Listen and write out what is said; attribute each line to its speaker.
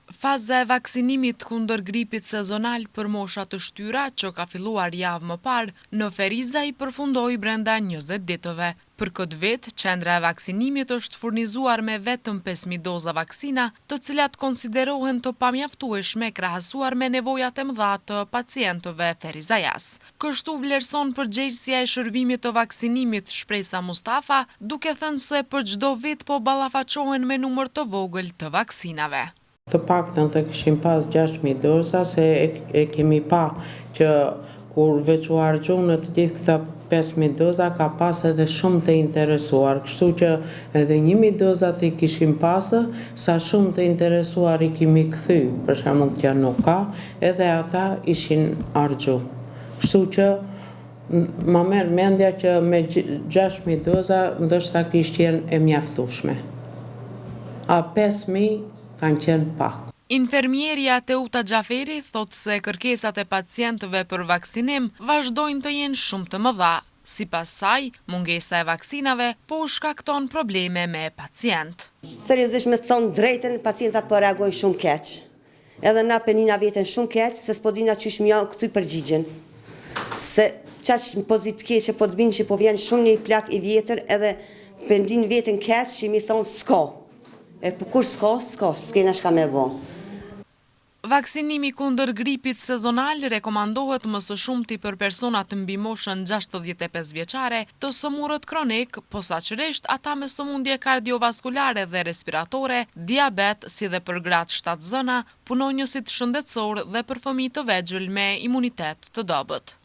Speaker 1: Faza e vaksinimit kundër gripit sezonal për mosha të shtyra, që ka filluar javë më parë, në Feriza i përfundoi brenda 20 ditëve. Për këtë vit, qendra e vaksinimit është furnizuar me vetëm 5.000 doza vaksina, të cilat konsiderohen të pamjaftueshme krahasuar me nevojat e mëdha të pacientëve ferizajas. Kështu vlerëson përgjegjësia e shërbimit të vaksinimit Shpresa Mustafa, duke thënë se për çdo vit po ballafaqohen me numër të vogël të vaksinave.
Speaker 2: Të paktën të kishim pas 6.000 doza, se e kemi pa që kur veç u harxhu në të gjithë këta 5.000 doza ka pas edhe shumë të interesuar, kështu që edhe 1.000 doza të i kishim pasë, sa shumë të interesuar i kemi kthy, për shembull që nuk ka, edhe ata ishin harxhu. Kështu që më merr mendja që me 6.000 doza ndoshta kishte qenë e mjaftueshme. A 5.000 kanë qenë pak.
Speaker 1: Infermierja Teuta Xhaferi thotë se kërkesat e pacientëve për vaksinim vazhdojnë të jenë shumë të mëdha. Sipas saj, mungesa e vaksinave po shkakton probleme me pacient.
Speaker 3: Seriozisht me thonë drejtën, pacientat po reagojnë shumë keq. Edhe na penina veten shumë keq, se s'po dina qysh më janë kthy përgjigjen. Se çaq pozit keqe po të binë që po vjen shumë një plak i vjetër, edhe pendin veten keq që mi thonë s'ka. E për kur s'kena shka me bo.
Speaker 1: Vaksinimi kundër gripit sezonal rekomandohet më së shumti për personat mbi moshën 65 vjeçare, të sëmurët kronik, posaçërisht ata me sëmundje kardiovaskulare dhe respiratore, diabet, si dhe për gratë shtatzëna, punonjësit shëndetësor dhe për fëmijë të vegjël me imunitet të dobët.